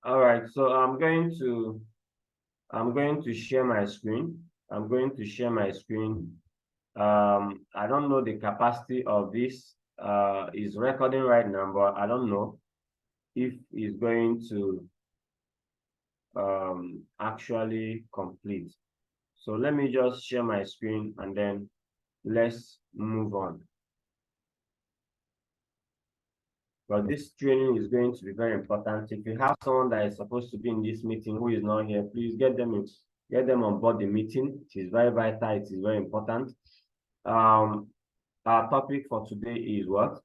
All right, so I'm going to share my screen. I'm going to share my screen. I don't know the capacity of this is recording right now, but I don't know if it's going to actually complete. So let me just share my screen and then let's move on. But this training is going to be very important. If you have someone that is supposed to be in this meeting who is not here, please get them on board the meeting. It is very vital. It is very important. Our topic for today is what?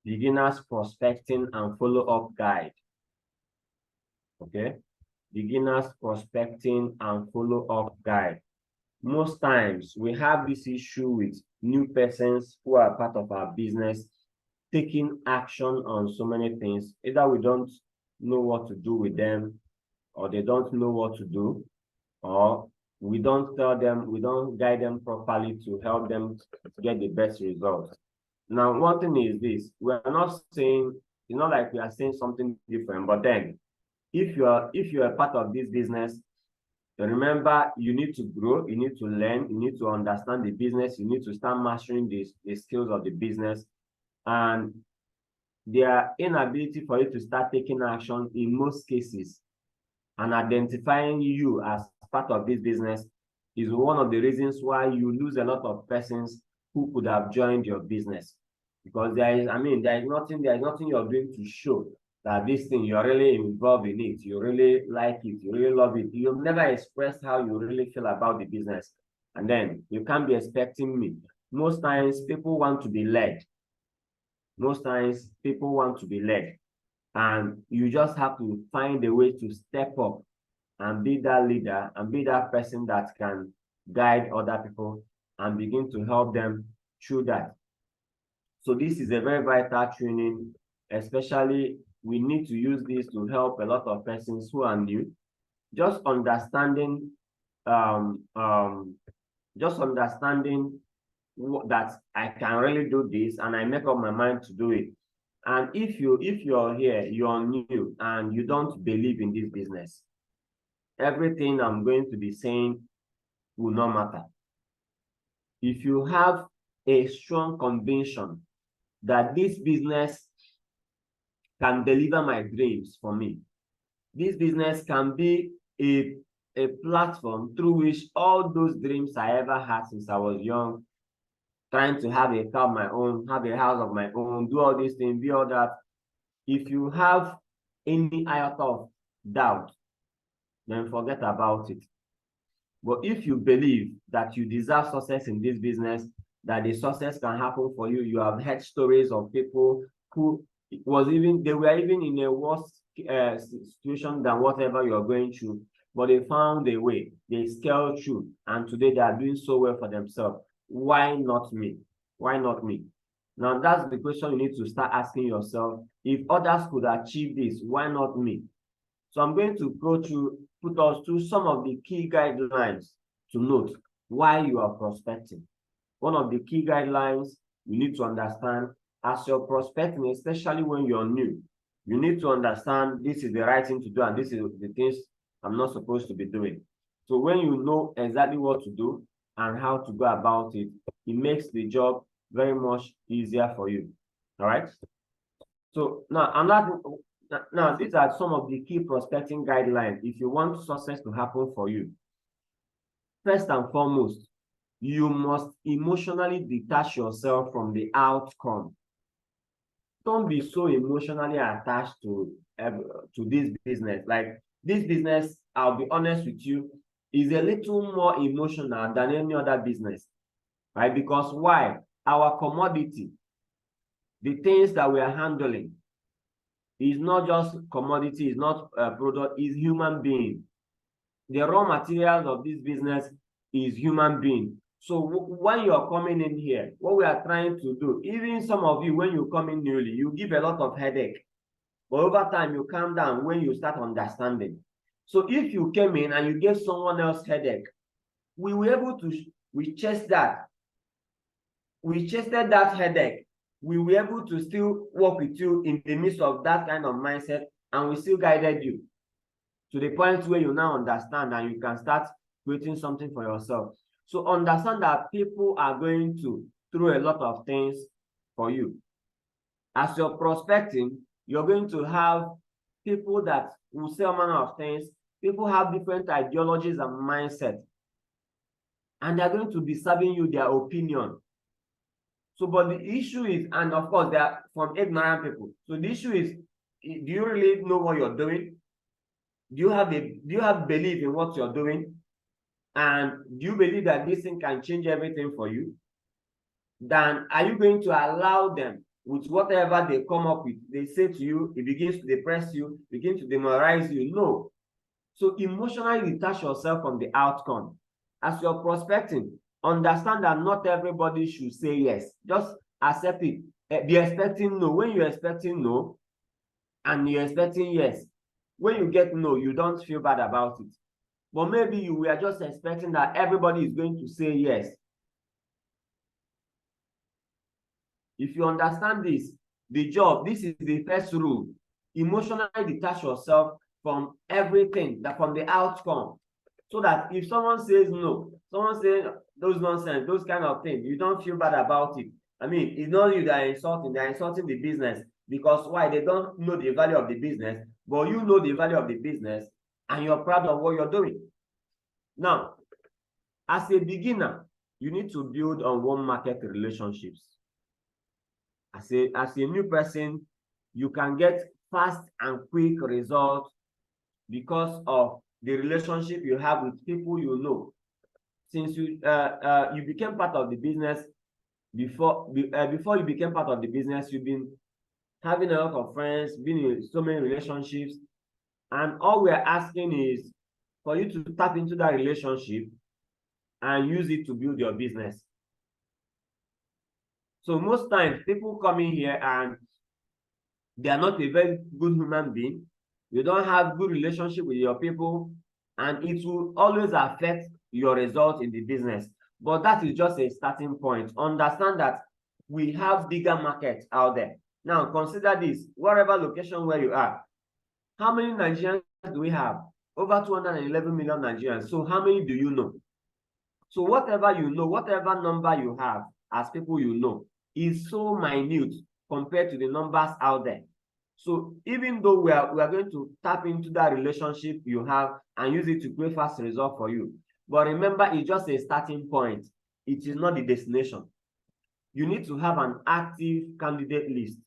Beginners prospecting and follow-up guide. Okay, beginners prospecting and follow-up guide. Most times we have this issue with new persons who are part of our business taking action on so many things. Either we don't know what to do with them, or they don't know what to do, or we don't tell them, we don't guide them properly to help them get the best results. Now, one thing is this: we're not saying, it's not like we are saying something different, but then if you are part of this business, remember, you need to grow, you need to learn, you need to understand the business, you need to start mastering the skills of the business. And their inability for you to start taking action in most cases and identifying you as part of this business is one of the reasons why you lose a lot of persons who could have joined your business. Because there is nothing you're doing to show that this thing, you're really involved in it, you really like it, you really love it. You've never expressed how you really feel about the business. And then you can't be expecting me. Most times people want to be led. And you just have to find a way to step up and be that leader and be that person that can guide other people and begin to help them through that. So this is a very vital training, especially we need to use this to help a lot of persons who are new. Just understanding that I can really do this and I make up my mind to do it. And if you're here, you're new and you don't believe in this business, everything I'm going to be saying will not matter. If you have a strong conviction that this business can deliver my dreams for me, this business can be a platform through which all those dreams I ever had since I was young, trying to have a car of my own, have a house of my own, do all these things, be all that. If you have any iota of doubt, then forget about it. But if you believe that you deserve success in this business, that the success can happen for you, you have heard stories of people who they were even in a worse situation than whatever you're going through, but they found a way, they scaled through, and today they are doing so well for themselves. Why not me? Why not me? Now, that's the question you need to start asking yourself. If others could achieve this, why not me? So I'm going to put us through some of the key guidelines to note why you are prospecting. One of the key guidelines you need to understand as you're prospecting, especially when you're new, you need to understand this is the right thing to do and this is the things I'm not supposed to be doing. So when you know exactly what to do and how to go about it, it makes the job very much easier for you. All right. So now these are some of the key prospecting guidelines if you want success to happen for you. First and foremost, you must emotionally detach yourself from the outcome. Don't be so emotionally attached to this business. Like this business, I'll be honest with you, is a little more emotional than any other business, right? Because why? Our commodity, the things that we are handling, is not just commodity, is not a product, is human being. The raw materials of this business is human being. So when you are coming in here, what we are trying to do, even some of you, when you come in newly, you give a lot of headache. But over time, you calm down when you start understanding. So if you came in and you gave someone else headache, we were able to, we chased that. We chased that headache we were able to still work with you in the midst of that kind of mindset, and we still guided you to the point where you now understand and you can start creating something for yourself. So understand that people are going to throw a lot of things for you. As you're prospecting, you're going to have people that will say all manner of things. People have different ideologies and mindsets, and they're going to be serving you their opinion. So, but the issue is, and of course, they are from ignorant people. So the issue is, do you really know what you're doing? Do you have belief in what you're doing? And do you believe that this thing can change everything for you? Then are you going to allow them with whatever they come up with? They say to you, it begins to depress you, begin to demoralize you. No. So emotionally detach yourself from the outcome. As you're prospecting, understand that not everybody should say yes. Just accept it. Be expecting no. When you're expecting no and you're expecting yes, when you get no, you don't feel bad about it. But maybe you were just expecting that everybody is going to say yes. If you understand this, this is the first rule. Emotionally detach yourself from everything, from the outcome. So that if someone says no, someone says those nonsense, those kind of things, you don't feel bad about it. I mean, it's not you that are insulting, they're insulting the business. Because why? They don't know the value of the business, but you know the value of the business and you're proud of what you're doing. Now, as a beginner, you need to build on warm market relationships. As a new person, you can get fast and quick results because of the relationship you have with people you know. Since you became part of the business, before you became part of the business, you've been having a lot of friends, been in so many relationships, and all we're asking is for you to tap into that relationship and use it to build your business. So most times people come in here and they are not a very good human being. You don't have good relationship with your people, and it will always affect your results in the business. But that is just a starting point. Understand that we have bigger markets out there. Now consider this, wherever location where you are, how many Nigerians do we have? Over 211 million Nigerians. So how many do you know? So whatever you know, whatever number you have as people you know, is so minute compared to the numbers out there. So even though we are going to tap into that relationship you have and use it to create fast result for you, but remember, it's just a starting point. It is not the destination. You need to have an active candidate list.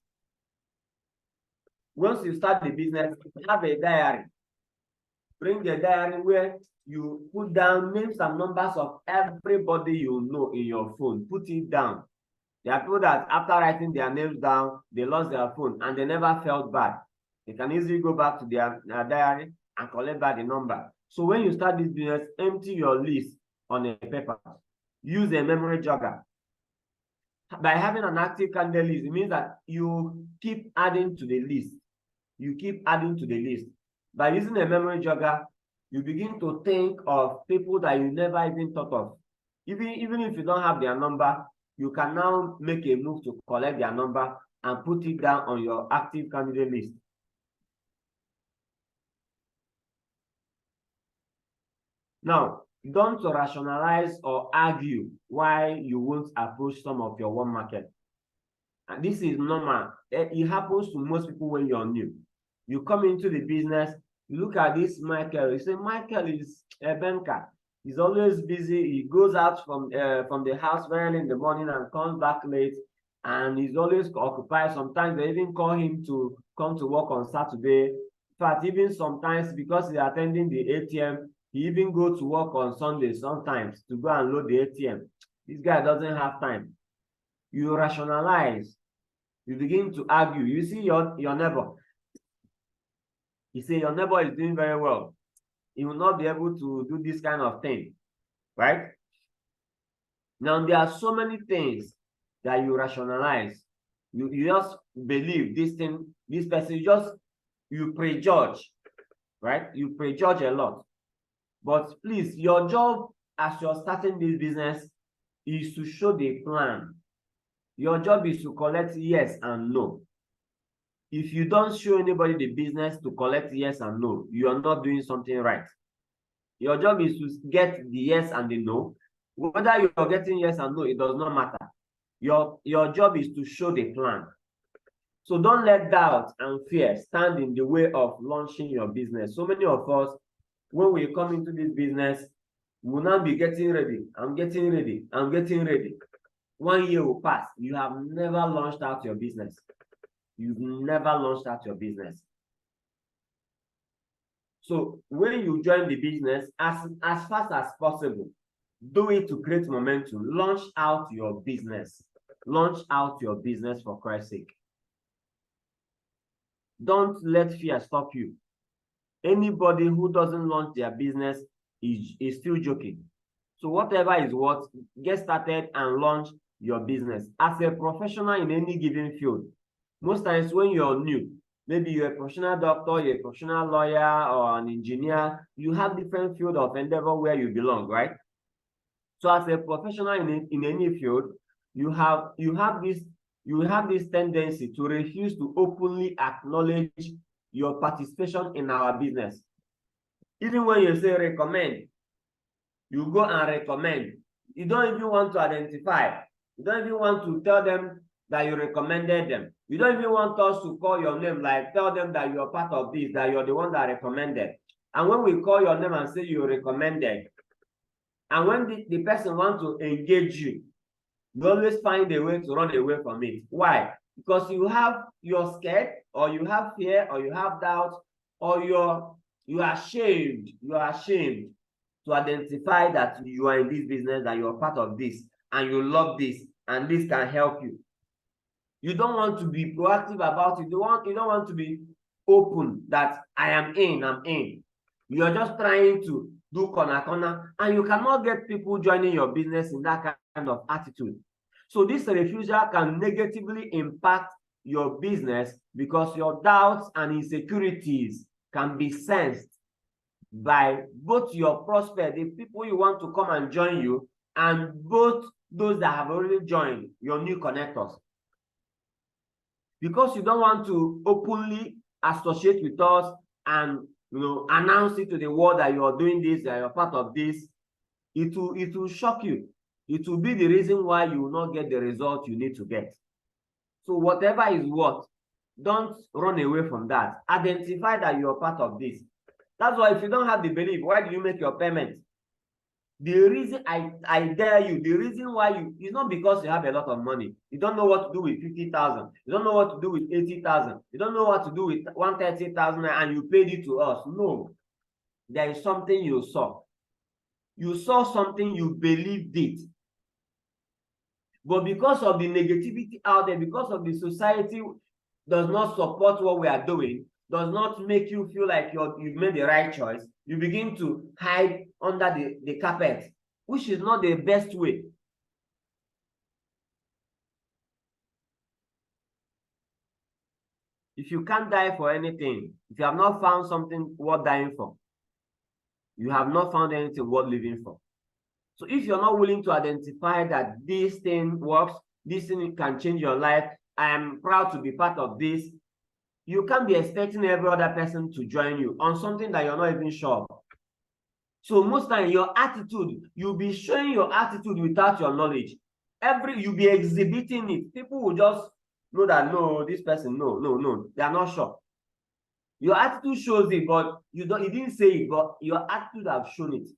Once you start the business, have a diary. Bring the diary where you put down names and numbers of everybody you know in your phone. Put it down. There are people that after writing their names down, they lost their phone and they never felt bad. They can easily go back to their diary and collect back the number. So when you start this business, empty your list on a paper. Use a memory jogger. By having an active candidate list, it means that you keep adding to the list. You keep adding to the list. By using a memory jogger, you begin to think of people that you never even thought of. Even if you don't have their number, you can now make a move to collect their number and put it down on your active candidate list. Now, don't rationalize or argue why you won't approach some of your warm market. And this is normal. It happens to most people when you're new. You come into the business, you look at this Michael, you say, Michael is a banker. He's always busy. He goes out from the house very early in the morning and comes back late. And he's always occupied. Sometimes they even call him to come to work on Saturday. In fact, even sometimes because he's attending the ATM, he even goes to work on Sunday sometimes to go and load the ATM. This guy doesn't have time. You rationalize. You begin to argue. You see your neighbor. You say your neighbor is doing very well. He will not be able to do this kind of thing, right? Now, there are so many things that you rationalize. You just believe this thing, this person, you prejudge, right? You prejudge a lot. But please, your job as you're starting this business is to show the plan. Your job is to collect yes and no. If you don't show anybody the business to collect yes and no, you are not doing something right. Your job is to get the yes and the no. Whether you're getting yes and no, it does not matter. Your job is to show the plan. So don't let doubt and fear stand in the way of launching your business. So many of us, when we come into this business, will now be getting ready. I'm getting ready. I'm getting ready. 1 year will pass. You have never launched out your business. You've never launched out your business. So when you join the business, as fast as possible, do it to create momentum. Launch out your business. Launch out your business, for Christ's sake. Don't let fear stop you. Anybody who doesn't launch their business is still joking. So whatever is what, get started and launch your business. As a professional in any given field, most times when you're new, maybe you're a professional doctor, you're a professional lawyer or an engineer, you have different field of endeavor where you belong, right? So as a professional in any field, you have this tendency to refuse to openly acknowledge your participation in our business. Even when you say recommend, you go and recommend. You don't even want to identify. You don't even want to tell them that you recommended them. You don't even want us to call your name, like tell them that you're part of this, that you're the one that recommended. And when we call your name and say you recommended, and when the person wants to engage you, you always find a way to run away from it. Why? Because you're scared, or you have fear, or you have doubt, or you're ashamed. You are ashamed to identify that you are in this business, that you're part of this, and you love this, and this can help you. You don't want to be proactive about it. You don't want to be open that I'm in. You're just trying to do corner, and you cannot get people joining your business in that kind of attitude. So this refusal can negatively impact your business because your doubts and insecurities can be sensed by both your prospect, the people you want to come and join you, and both those that have already joined, your new connectors. Because you don't want to openly associate with us and announce it to the world that you are doing this, that you're part of this, it will shock you. It will be the reason why you will not get the result you need to get. So whatever is what, don't run away from that. Identify that you're part of this. That's why if you don't have the belief, why do you make your payment? The reason I dare you, the reason why it's not because you have a lot of money. You don't know what to do with 50,000. You don't know what to do with 80,000. You don't know what to do with 130,000 and you paid it to us. No, there is something you saw. You saw something, you believed it. But because of the negativity out there, because of the society does not support what we are doing, does not make you feel like you've made the right choice, you begin to hide under the carpet, which is not the best way. If you can't die for anything, if you have not found something worth dying for, you have not found anything worth living for. So if you're not willing to identify that this thing works, this thing can change your life, I am proud to be part of this, you can't be expecting every other person to join you on something that you're not even sure of. So most time your attitude, you'll be showing your attitude without your knowledge. You'll be exhibiting it. People will just know that, no, this person, no, they are not sure. Your attitude shows it, but you didn't say it, but your attitude has shown it.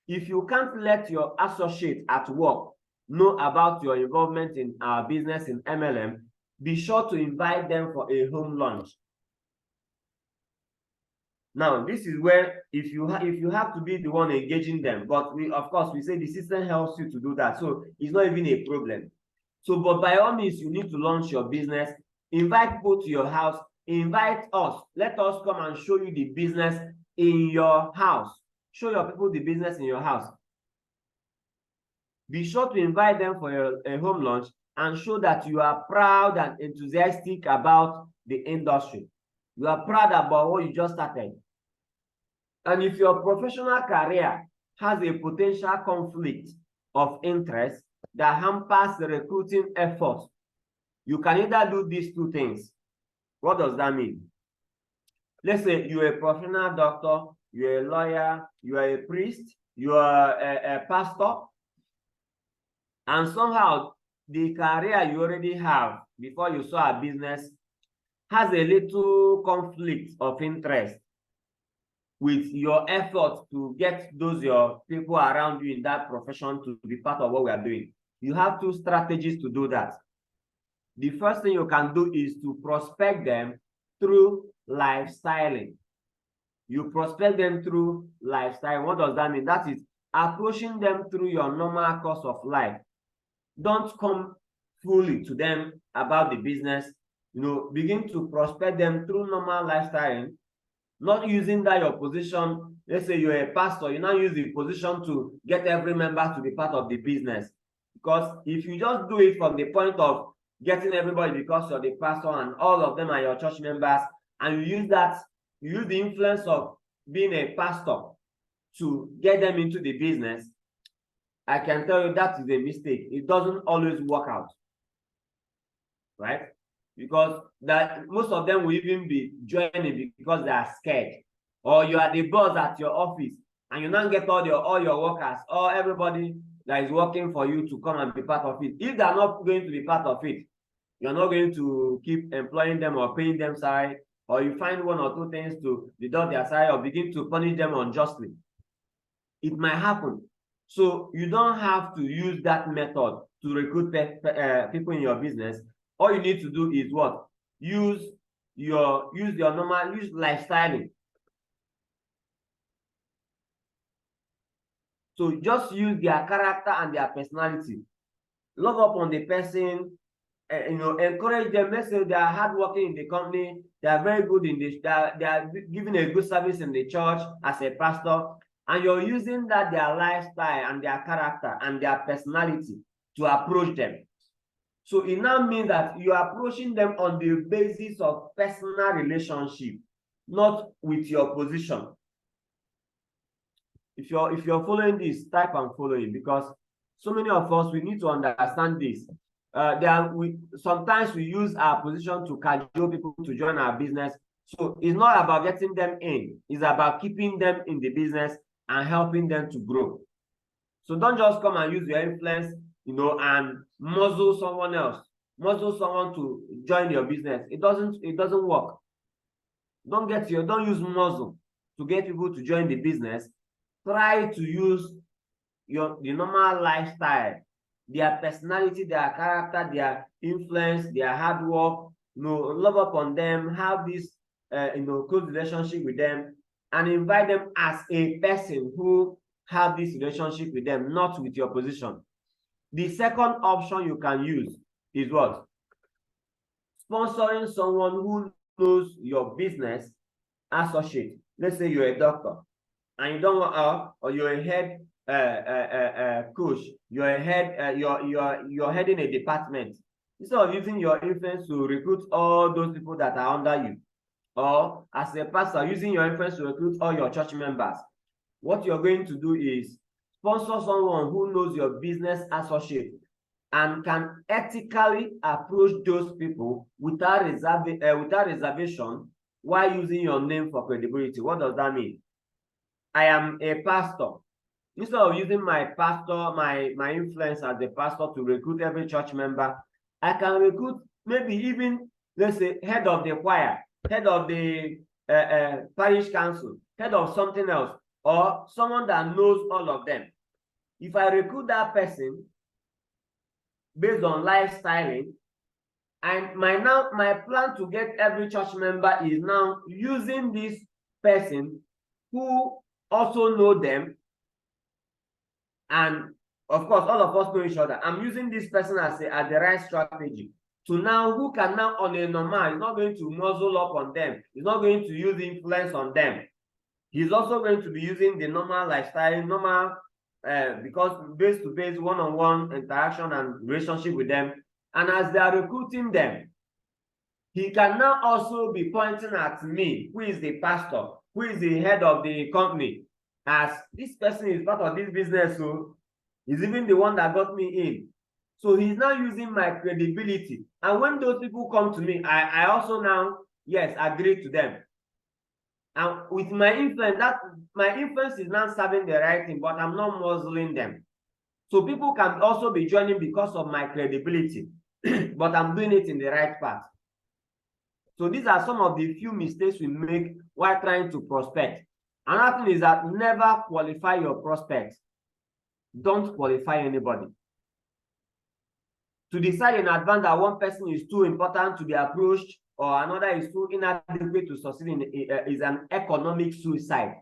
If you can't let your associate at work know about your involvement in our business in MLM, be sure to invite them for a home lunch. Now, this is where if you have to be the one engaging them, but of course we say the system helps you to do that, so it's not even a problem. So, but by all means, you need to launch your business, invite people to your house, invite us, let us come and show you the business in your house. Show your people the business in your house. Be sure to invite them for a home lunch and show that you are proud and enthusiastic about the industry. You are proud about what you just started. And if your professional career has a potential conflict of interest, that hampers the recruiting effort. You can either do these two things. What does that mean? Let's say you're a professional doctor, you're a lawyer, you are a priest, you are a pastor, and somehow the career you already have before you saw a business has a little conflict of interest with your effort to get those your people around you in that profession to be part of what we are doing. You have two strategies to do that. The first thing you can do is to prospect them through lifestyling. You prospect them through lifestyle. What does that mean? That is approaching them through your normal course of life. Don't come fully to them about the business. Begin to prospect them through normal lifestyle, not using that your position. Let's say you're a pastor, you now use the position to get every member to be part of the business. Because if you just do it from the point of getting everybody because you're the pastor and all of them are your church members, and you use the influence of being a pastor to get them into the business, I can tell you that is a mistake. It doesn't always work out, right? Because most of them will even be joining because they are scared. Or you are the boss at your office and you now get all your workers or everybody that is working for you to come and be part of it. If they are not going to be part of it, you're not going to keep employing them or paying them salary, or you find one or two things to deduct their salary or begin to punish them unjustly. It might happen. So you don't have to use that method to recruit people in your business. All you need to do is what? Use lifestyling. So just use their character and their personality. Love up on the person, encourage them. Let's say they are hardworking in the company, they are very good in this, they are giving a good service in the church as a pastor, and you're using their lifestyle and their character and their personality to approach them. So it now means that you are approaching them on the basis of personal relationship, not with your position. If you're following this, type and following, because so many of us, we need to understand this. Sometimes we use our position to cajole people to join our business. So it's not about getting them in, it's about keeping them in the business and helping them to grow. So don't just come and use your influence, and muzzle someone else, muzzle someone to join your business. It doesn't work. Don't use muzzle to get people to join the business. Try to use the normal lifestyle, their personality, their character, their influence, their hard work, love upon them, have this close relationship with them, and invite them as a person who have this relationship with them, not with your position. The second option you can use is what? Sponsoring someone who knows your business associate. Let's say you're a doctor and you don't want or you're a head coach, you're a head, you're heading a department. Instead of using your influence to recruit all those people that are under you, or as a pastor, using your influence to recruit all your church members, what you're going to do is sponsor someone who knows your business associate and can ethically approach those people without reservation while using your name for credibility. What does that mean? I am a pastor. Instead of using my influence as a pastor to recruit every church member, I can recruit maybe even, let's say, head of the choir, head of the parish council, head of something else, or someone that knows all of them. If I recruit that person based on lifestyling, and my plan to get every church member is now using this person who also know them, and of course all of us know each other. I'm using this person as the right strategy to now who can now on a normal, he's not going to muzzle up on them, he's not going to use influence on them, he's also going to be using the normal lifestyle, normal because base-to-base one-on-one interaction and relationship with them. And as they are recruiting them, he can now also be pointing at me, who is the pastor, who is the head of the company, as this person is part of this business, so he's even the one that got me in. So he's now using my credibility. And when those people come to me, I also now, yes, agree to them. And with my influence, that my influence is now serving the right thing, but I'm not muzzling them. So people can also be joining because of my credibility, but I'm doing it in the right path. So these are some of the few mistakes we make while trying to prospect. Another thing is that never qualify your prospects. Don't qualify anybody. To decide in advance that one person is too important to be approached or another is too inadequate to succeed in is an economic suicide.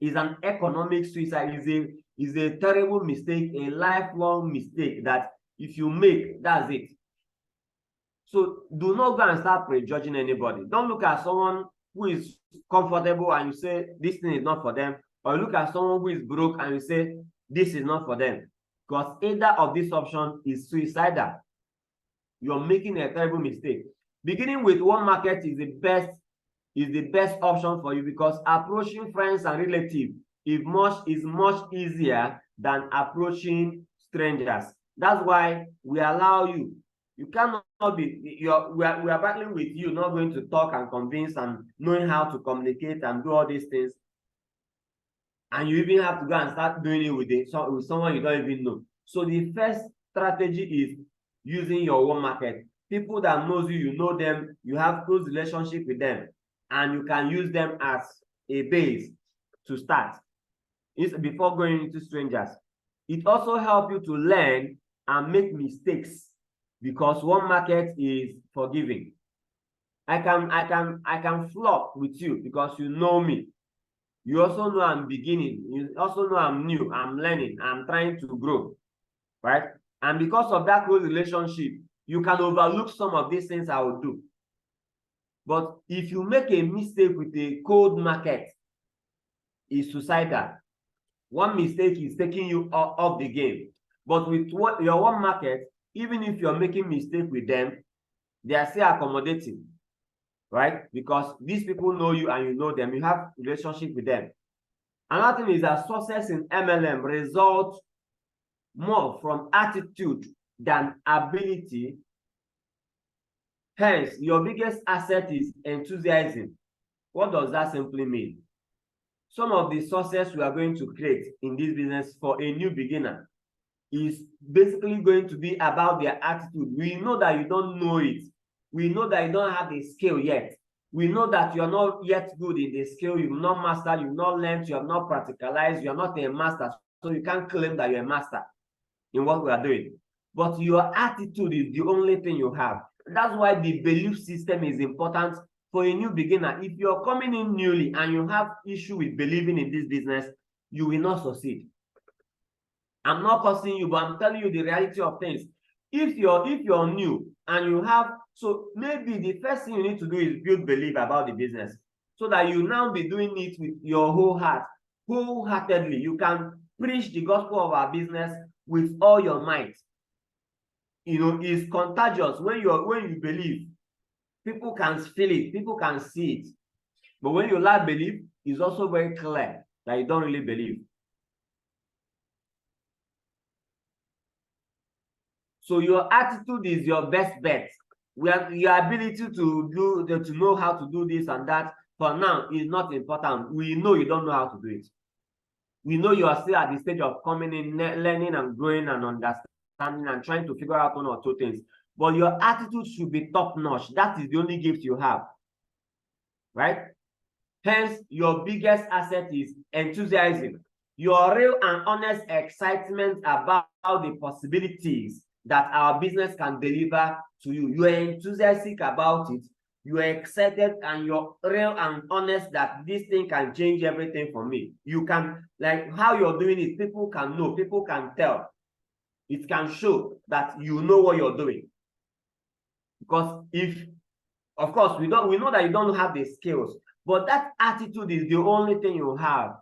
Is an economic suicide. Is a terrible mistake, a lifelong mistake that if you make, that's it. So do not go and start prejudging anybody. Don't look at someone who is comfortable and you say this thing is not for them, or look at someone who is broke and you say this is not for them. Because either of these options is suicidal. You're making a terrible mistake. Beginning with one market is the best option for you, because approaching friends and relatives is much easier than approaching strangers. That's why we allow you. You cannot be, we are battling with you, not going to talk and convince and knowing how to communicate and do all these things. And you even have to go and start doing it with someone you don't even know. So the first strategy is using your own market. People that knows you, you know them, you have close relationship with them, and you can use them as a base to start before going into strangers. It also helps you to learn and make mistakes, because one market is forgiving. I can flop with you because you know me. You also know I'm beginning. You also know I'm new. I'm learning. I'm trying to grow, right? And because of that close relationship, you can overlook some of these things I will do. But if you make a mistake with a cold market, it's suicidal. One mistake is taking you off the game. But with your one market, even if you're making mistake with them, they are still accommodating, right? Because these people know you and you know them. You have relationship with them. Another thing is that success in MLM results more from attitude than ability. Hence, your biggest asset is enthusiasm. What does that simply mean? Some of the success we are going to create in this business for a new beginner is basically going to be about their attitude. We know that you don't know it. We know that you don't have the skill yet. We know that you are not yet good in the skill. You've not mastered, you've not learned, you have not practicalized, you are not a master. So you can't claim that you're a master in what we are doing. But your attitude is the only thing you have. That's why the belief system is important for a new beginner. If you're coming in newly and you have issue with believing in this business, you will not succeed. I'm not cursing you, but I'm telling you the reality of things. If you're new and you have, so maybe the first thing you need to do is build belief about the business, so that you now be doing it with your whole heart, wholeheartedly. You can preach the gospel of our business with all your might. You know, it's contagious. When you believe, people can feel it, people can see it. But when you lack belief, it's also very clear that you don't really believe. So your attitude is your best bet. Your ability to know how to do this and that for now is not important. We know you don't know how to do it. We know you are still at the stage of coming in, learning and growing and understanding and trying to figure out one or two things. But your attitude should be top notch. That is the only gift you have, right? Hence, your biggest asset is enthusiasm. Your real and honest excitement about the possibilities that our business can deliver to you. You are enthusiastic about it. You are excited and you're real and honest that this thing can change everything for me. You can, like how you're doing it, people can know, people can tell. It can show that you know what you're doing. Because of course, we know that you don't have the skills, but that attitude is the only thing you have.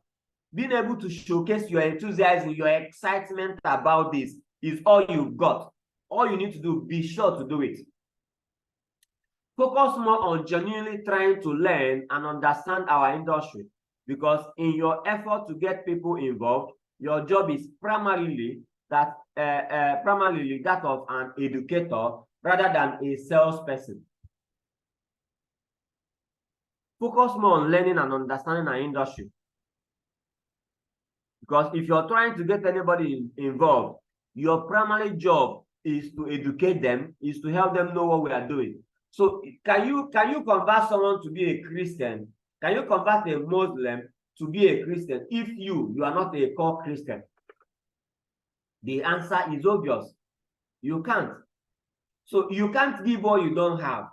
Being able to showcase your enthusiasm, your excitement about this is all you've got. All you need to do, be sure to do it. Focus more on genuinely trying to learn and understand our industry, because in your effort to get people involved, your job is primarily that primarily that of an educator rather than a salesperson. Focus more on learning and understanding our industry. Because if you're trying to get anybody involved, your primary job is to educate them, is to help them know what we are doing. So can you convert someone to be a Christian? Can you convert a Muslim to be a Christian if you are not a core Christian? The answer is obvious. You can't. So you can't give what you don't have.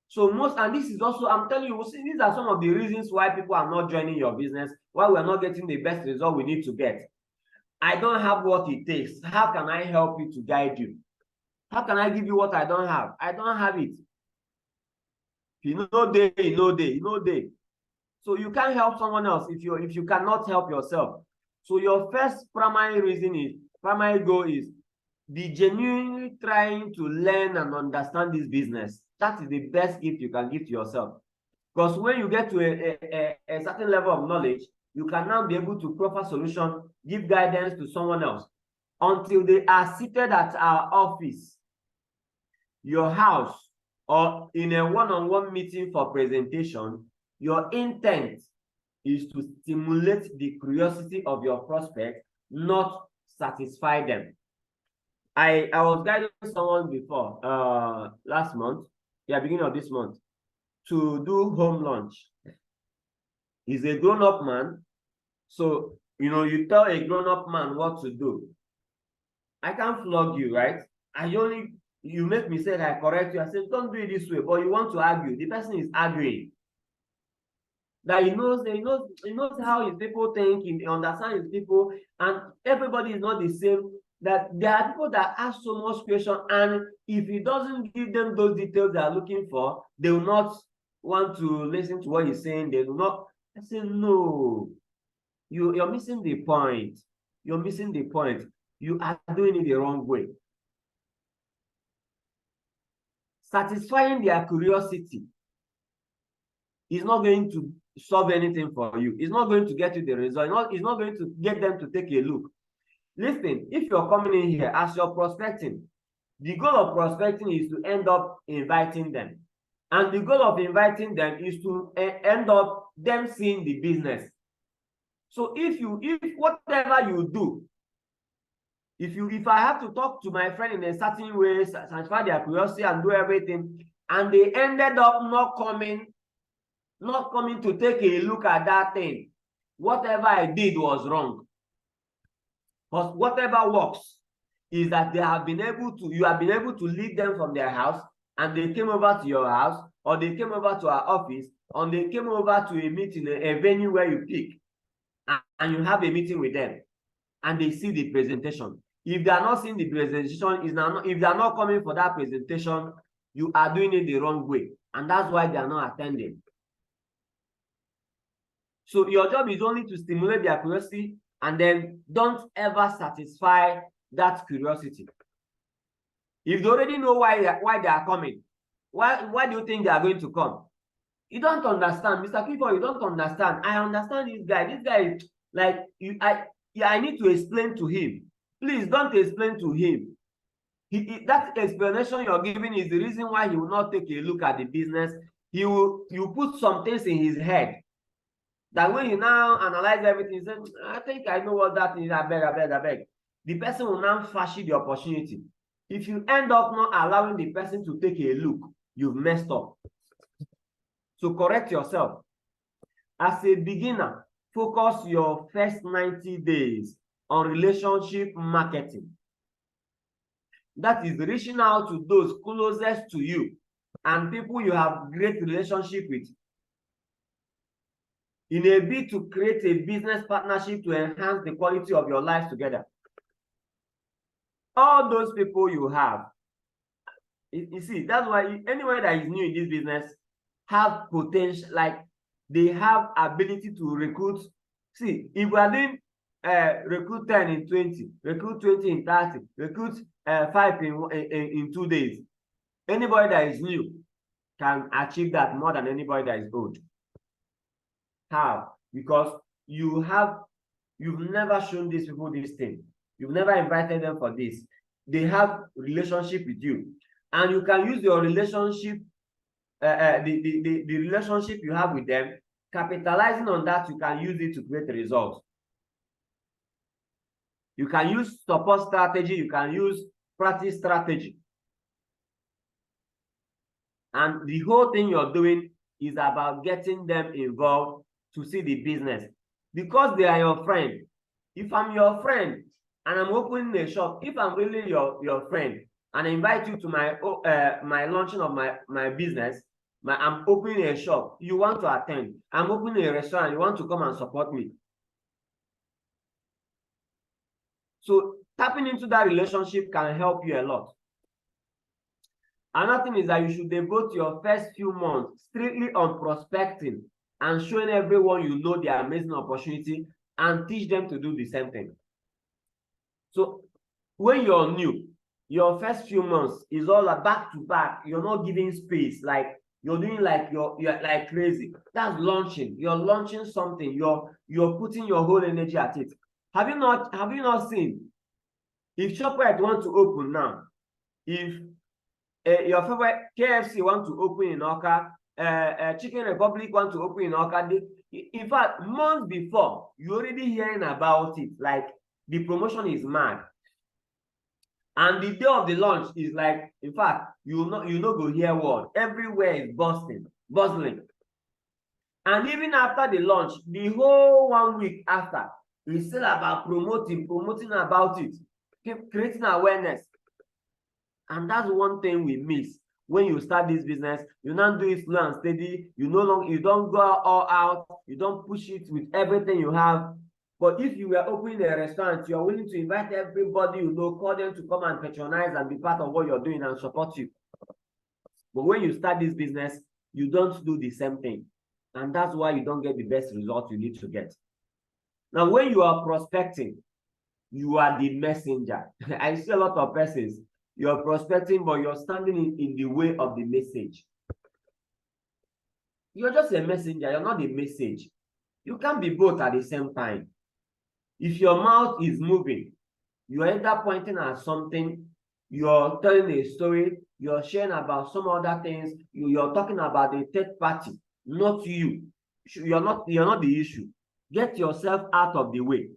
So and this is also, I'm telling you, see, these are some of the reasons why people are not joining your business, why we are not getting the best result we need to get. I don't have what it takes. How can I help you to guide you? How can I give you what I don't have? I don't have it. You know day, you know day, you know day. So you can't help someone else if you cannot help yourself. So your first primary goal is be genuinely trying to learn and understand this business. That is the best gift you can give to yourself. Because when you get to a certain level of knowledge, you can now be able to proffer solution, give guidance to someone else. Until they are seated at our office, your house, or in a one-on-one meeting for presentation, your intent is to stimulate the curiosity of your prospect, not satisfy them. I was guiding someone before, last month, beginning of this month, to do home launch. He's a grown-up man, so you tell a grown-up man what to do. I can't flog you, right? You make mistake, I correct you. I say, don't do it this way, but you want to argue. The person is arguing. That he knows how his people think, he understands his people, and everybody is not the same. That there are people that ask so much question, and if he doesn't give them those details they are looking for, they will not want to listen to what he's saying. They will not. I say, no, you're missing the point. You're missing the point. You are doing it the wrong way. Satisfying their curiosity is not going to solve anything for you. It's not going to get you the result. It's not going to get them to take a look. Listen, if you're coming in here as you're prospecting, the goal of prospecting is to end up inviting them. And the goal of inviting them is to end up them seeing the business. So if whatever you do, if I have to talk to my friend in a certain way, satisfy their curiosity and do everything, and they ended up not coming to take a look at that thing, whatever I did was wrong. Because whatever works is that you have been able to lead them from their house, and they came over to your house, or they came over to our office, or they came over to a meeting, a venue where you pick, and you have a meeting with them, and they see the presentation. If they are not seeing the presentation, if they are not coming for that presentation, you are doing it the wrong way, and that's why they are not attending. So your job is only to stimulate their curiosity, and then don't ever satisfy that curiosity. If they already know why they are coming, why do you think they are going to come? You don't understand, Mr. Clifford. You don't understand. I understand this guy. This guy is like I need to explain to him. Please don't explain to him. That explanation you're giving is the reason why he will not take a look at the business. You put some things in his head that when you now analyze everything, you say, I think I know what that is. I beg. The person will now fashion the opportunity. If you end up not allowing the person to take a look, you've messed up. So correct yourself. As a beginner, focus your first 90 days on relationship marketing. That is reaching out to those closest to you and people you have great relationship with, in a bid to create a business partnership to enhance the quality of your life together. All those people you have, you see, that's why anyone that is new in this business have potential, like they have ability to recruit. See, if we are doing recruit 10 in 20, recruit 20 in 30, recruit 5 in 2 days, anybody that is new can achieve that more than anybody that is old. How? Because you've never shown these people this thing. You've never invited them for this. They have relationship with you. And you can use your relationship, the relationship you have with them, capitalizing on that, you can use it to create results. You can use support strategy, you can use practice strategy. And the whole thing you're doing is about getting them involved to see the business. Because they are your friend. If I'm your friend and I'm opening a shop, if I'm really your friend and I invite you to my launching of my business, I'm opening a shop, you want to attend. I'm opening a restaurant, you want to come and support me. So tapping into that relationship can help you a lot. Another thing is that you should devote your first few months strictly on prospecting and showing everyone you know the amazing opportunity and teach them to do the same thing. So when you're new, your first few months is all back to back. You're not giving space, like you're doing like you're like crazy. That's launching. You're launching something. You're putting your whole energy at it. Have you not seen? If ShopRite want to open now, if your favorite KFC want to open in Awka, Chicken Republic want to open in Awka, in fact, months before, you're already hearing about it. Like the promotion is mad. And the day of the launch is like, in fact, you know go hear word. Everywhere is bustling. And even after the launch, the whole 1 week after, it's still about promoting about it, keep creating awareness. And that's one thing we miss. When you start this business, you not do it slow and steady. You don't go all out. You don't push it with everything you have. But if you were opening a restaurant, you are willing to invite everybody you know, call them to come and patronize and be part of what you're doing and support you. But when you start this business, you don't do the same thing. And that's why you don't get the best result you need to get. Now, when you are prospecting, you are the messenger. I see a lot of persons. You're prospecting, but you're standing in the way of the message. You're just a messenger. You're not the message. You can't be both at the same time. If your mouth is moving, you're either pointing at something, you're telling a story, you're sharing about some other things, you're talking about a third party, not you. You're not the issue. Get yourself out of the way.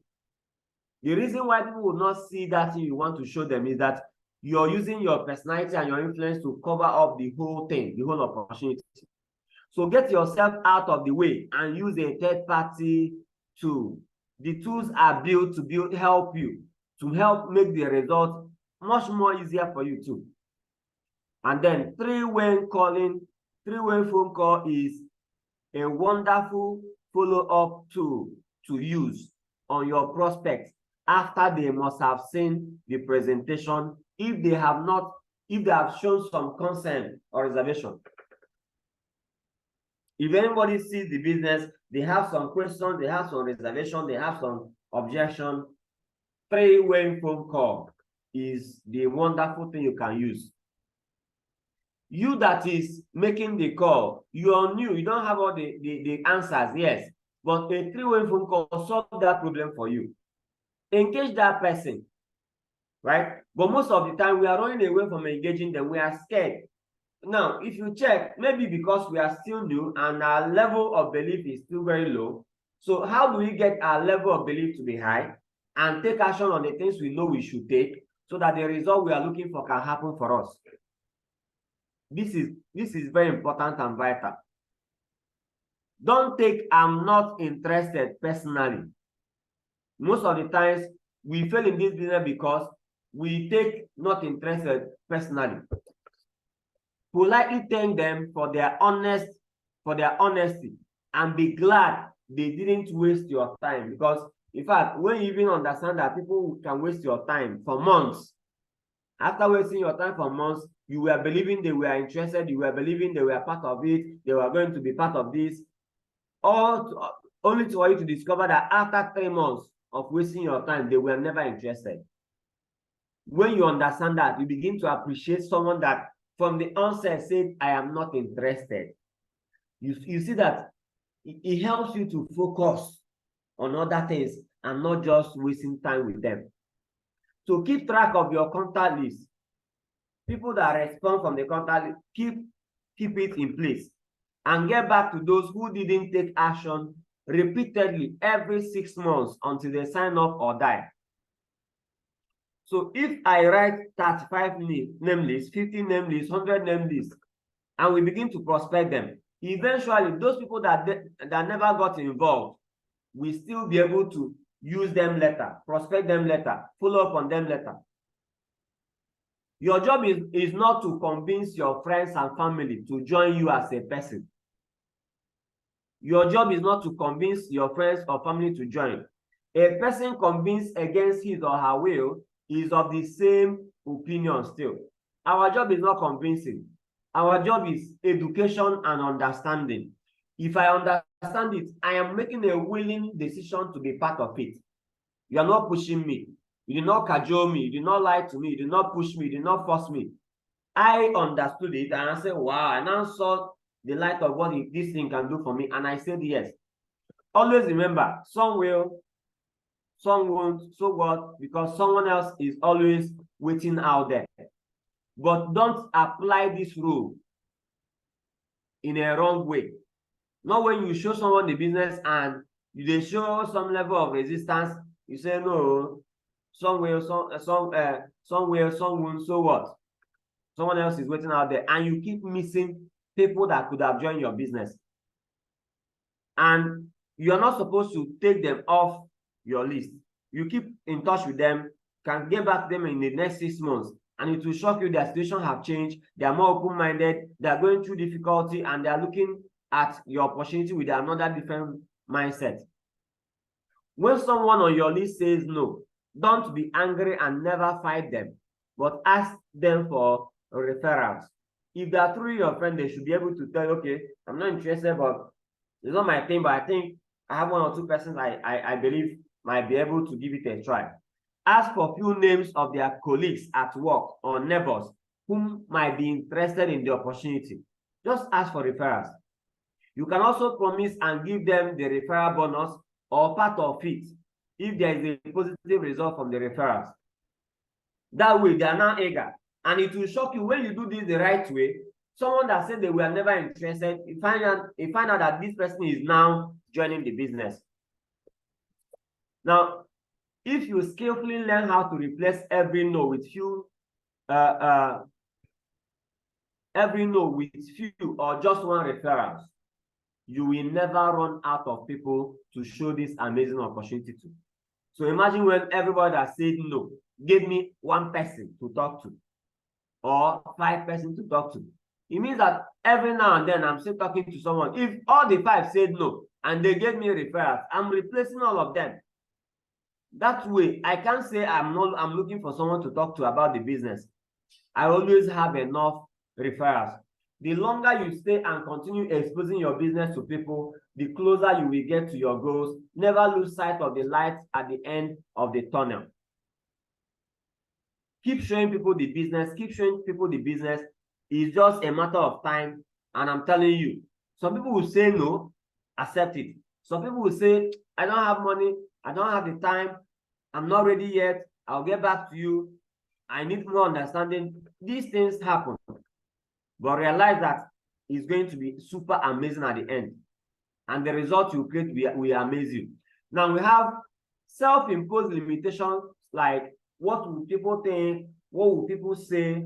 The reason why people will not see that thing you want to show them is that you're using your personality and your influence to cover up the whole thing, the whole opportunity. So get yourself out of the way and use a third party tool. The tools are built to help you, to help make the result much more easier for you too. And then three-way phone call is a wonderful follow-up tool to use on your prospects after they must have seen the presentation, if they have shown some concern or reservation. If anybody sees the business, they have some questions, they have some reservation, they have some objection, three-way phone call is the wonderful thing you can use. You that is making the call, you are new, you don't have all the answers, yes, but a three-way phone call will solve that problem for you. Engage that person, right? But most of the time, we are running away from engaging them. We are scared. Now, if you check, maybe because we are still new and our level of belief is still very low. So how do we get our level of belief to be high and take action on the things we know we should take so that the result we are looking for can happen for us? This is very important and vital. Don't take "I'm not interested" personally. Most of the times, we fail in this business because we take "not interested" personally. Politely thank them for their honesty and be glad they didn't waste your time. Because in fact, when you even understand that people can waste your time for months, after wasting your time for months, you were believing they were interested, you were believing they were part of it, they were going to be part of this, only for you to discover that after 3 months of wasting your time, they were never interested. When you understand that, you begin to appreciate someone that from the onset said, "I am not interested." You see that it helps you to focus on other things and not just wasting time with them. So keep track of your contact list. People that respond from the contact list, keep it in place. And get back to those who didn't take action repeatedly every 6 months until they sign up or die. So if I write 35 name lists, 50 name lists, 100 name lists, and we begin to prospect them, eventually those people that never got involved will still be able to use them later, prospect them later, follow up on them later. Your job is not to convince your friends and family to join you as a person. Your job is not to convince your friends or family to join. A person convinced against his or her will is of the same opinion still. Our job is not convincing. Our job is education and understanding. If I understand it, I am making a willing decision to be part of it. You are not pushing me. You did not cajole me. You did not lie to me. You did not push me. You did not force me. I understood it and I said, wow, I now saw the light of what this thing can do for me. And I said, yes. Always remember, some will, some won't, so what? Because someone else is always waiting out there. But don't apply this rule in a wrong way. Not when you show someone the business and they show some level of resistance, you say, no, some will, some won't, so what? Someone else is waiting out there, and you keep missing people that could have joined your business. And you're not supposed to take them off your list. You keep in touch with them, can get back to them in the next 6 months, and it will shock you their situation have changed. They are more open-minded, they are going through difficulty, and they are looking at your opportunity with another different mindset. When someone on your list says no, don't be angry and never fight them, but ask them for referrals. If they are truly your friend, they should be able to tell you, okay, I'm not interested, but it's not my thing, but I think I have 1 or 2 persons I believe might be able to give it a try. Ask for a few names of their colleagues at work or neighbors whom might be interested in the opportunity. Just ask for referrals. You can also promise and give them the referral bonus or part of it if there is a positive result from the referrals. That way, they are now eager. And it will shock you when you do this the right way. Someone that said they were never interested, you find out that this person is now joining the business. Now, if you skillfully learn how to replace every no with few or just one referrals, you will never run out of people to show this amazing opportunity to. So imagine when everybody that said no gave me 1 person to talk to or 5 persons to talk to. It means that every now and then I'm still talking to someone. If all the 5 said no and they gave me referrals, I'm replacing all of them. That way, I can't say I'm looking for someone to talk to about the business. I always have enough referrals. The longer you stay and continue exposing your business to people, the closer you will get to your goals. Never lose sight of the light at the end of the tunnel. Keep showing people the business. Keep showing people the business. It's just a matter of time. And I'm telling you, some people will say no, accept it. Some people will say, I don't have money. I don't have the time. I'm not ready yet. I'll get back to you. I need more understanding. These things happen. But realize that it's going to be super amazing at the end. And the result you create will amaze you. Now we have self-imposed limitations like what will people think? What will people say?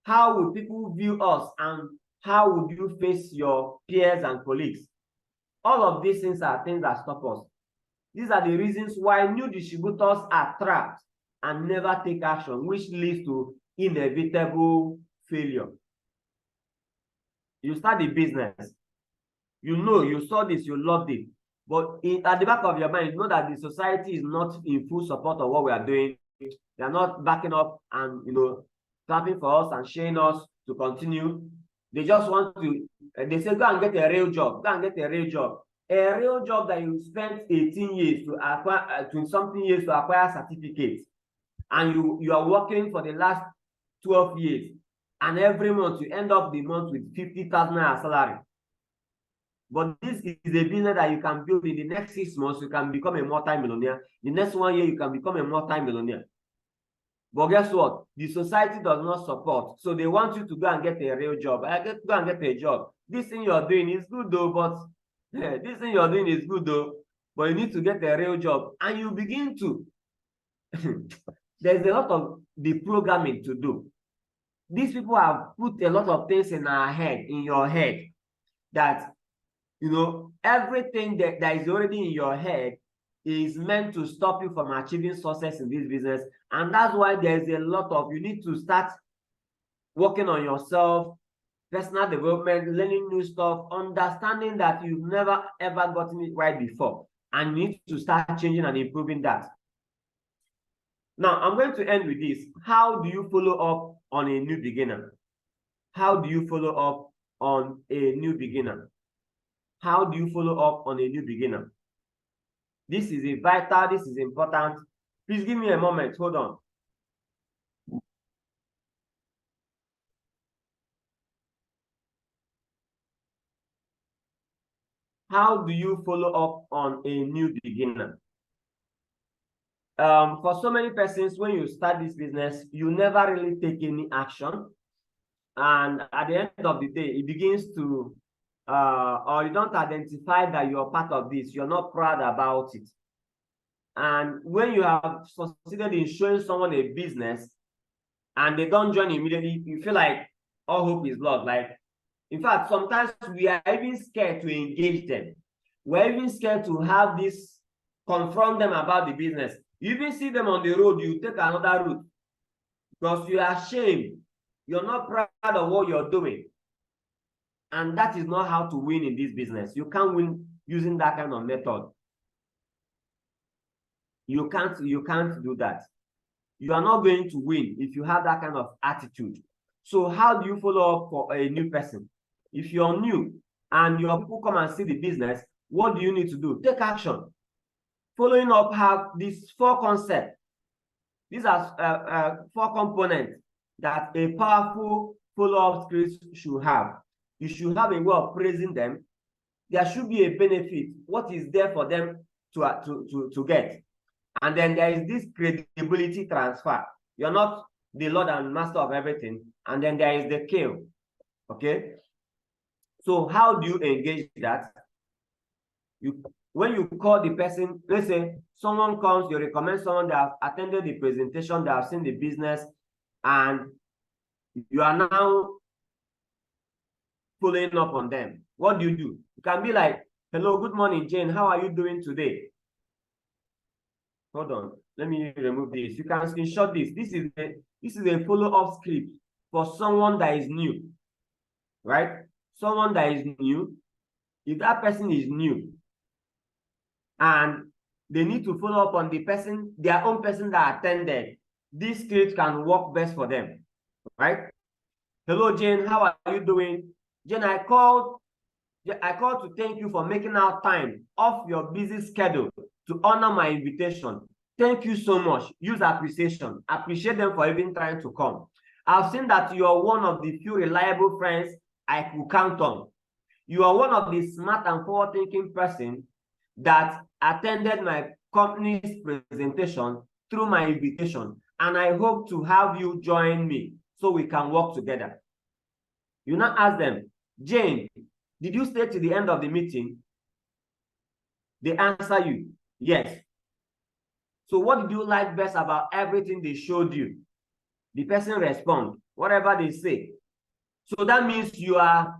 How will people view us? And how would you face your peers and colleagues? All of these things are things that stop us. These are the reasons why new distributors are trapped and never take action, which leads to inevitable failure. You start the business, you saw this, you loved it, but at the back of your mind, you know that the society is not in full support of what we are doing. They are not backing up and clapping for us and sharing us to continue. They just want to, they say, go and get a real job, go and get a real job. A real job that you spent 18 years to acquire, 20-something years to acquire certificates, and you are working for the last 12 years, and every month you end up the month with 50,000 naira salary. But this is a business that you can build in the next 6 months. You can become a multi-millionaire. The next 1 year, you can become a multi-millionaire. But guess what? The society does not support. So they want you to go and get a real job. Go and get a job. This thing you're doing is good though, but this thing you're doing is good though, but you need to get a real job. And you begin to, there's a lot of deprogramming to do. These people have put a lot of things in our head, in your head, that, you know, everything that is already in your head is meant to stop you from achieving success in this business. And that's why there's a lot of, you need to start working on yourself, personal development, learning new stuff, understanding that you've never ever gotten it right before. And you need to start changing and improving that. Now, I'm going to end with this. How do you follow up on a new beginner? How do you follow up on a new beginner? How do you follow up on a new beginner? This is vital, this is important. Please give me a moment, hold on. How do you follow up on a new beginner? For so many persons, when you start this business, you never really take any action. And at the end of the day, it begins to, or you don't identify that you're part of this, you're not proud about it. And when you have succeeded in showing someone a business and they don't join immediately, you feel like all hope is lost. Like, in fact, sometimes we are even scared to engage them. We're even scared to have this, confront them about the business. You even see them on the road, you take another route because you are ashamed. You're not proud of what you're doing. And that is not how to win in this business. You can't win using that kind of method. You can't do that. You are not going to win if you have that kind of attitude. So how do you follow up for a new person? If you're new and your people come and see the business, what do you need to do? Take action. Following up have these 4 concepts. These are 4 components that a powerful follow-up script should have. You should have a way of praising them. There should be a benefit. What is there for them to get? And then there is this credibility transfer. You're not the Lord and Master of everything. And then there is the kill. Okay? So how do you engage that? When you call the person, let's say someone comes, you recommend someone that has attended the presentation, that have seen the business, and you are now following up on them. What do? You can be like, hello, good morning, Jane. How are you doing today? Hold on. Let me remove this. You can screenshot this. This is a follow-up script for someone that is new, right? Someone that is new. If that person is new and they need to follow up on the person, their own person that attended, this script can work best for them, right? Hello, Jane. How are you doing? Jane, I called to thank you for making out time off your busy schedule to honor my invitation. Thank you so much. Use appreciation. Appreciate them for even trying to come. I've seen that you are one of the few reliable friends I could count on. You are one of the smart and forward-thinking person that attended my company's presentation through my invitation, and I hope to have you join me so we can work together. You now ask them, Jane, did you stay to the end of the meeting? They answer you, yes. So what did you like best about everything they showed you? The person responds, whatever they say. So that means you are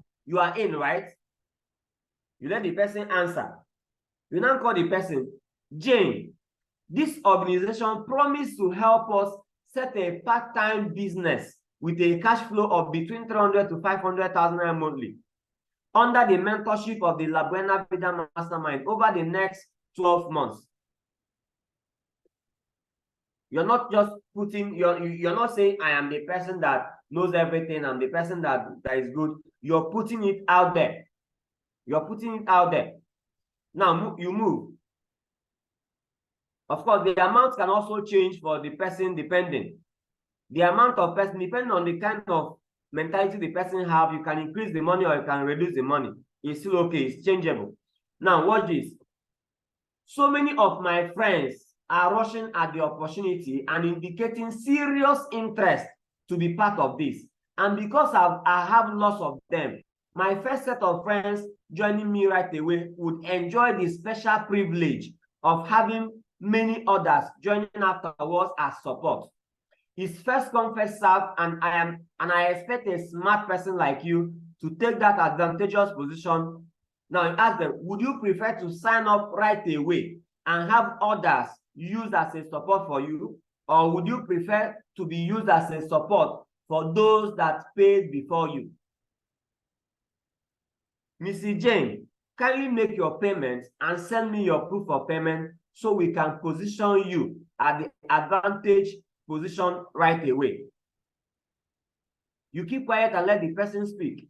in, right? You let the person answer. You now call the person, Jane, this organization promised to help us set a part-time business with a cash flow of between 300 to 500,000 monthly under the mentorship of the La Buena Vida Mastermind over the next 12 months. You're not just putting, you're not saying, I am the person that knows everything, I'm the person that is good. You're putting it out there. You're putting it out there. Now you move. Of course, the amount can also change for the person depending. The amount of person, depending on the kind of mentality the person have, you can increase the money or you can reduce the money. It's still okay, it's changeable. Now watch this. So many of my friends are rushing at the opportunity and indicating serious interest to be part of this. And because I have lots of them, my first set of friends joining me right away would enjoy the special privilege of having many others joining afterwards as support. It's first come, first serve, and I expect a smart person like you to take that advantageous position. Now, ask them, would you prefer to sign up right away and have others used as a support for you, or would you prefer to be used as a support for those that paid before you? Mrs. Jane, kindly make your payments and send me your proof of payment so we can position you at the advantage position right away. You keep quiet and let the person speak.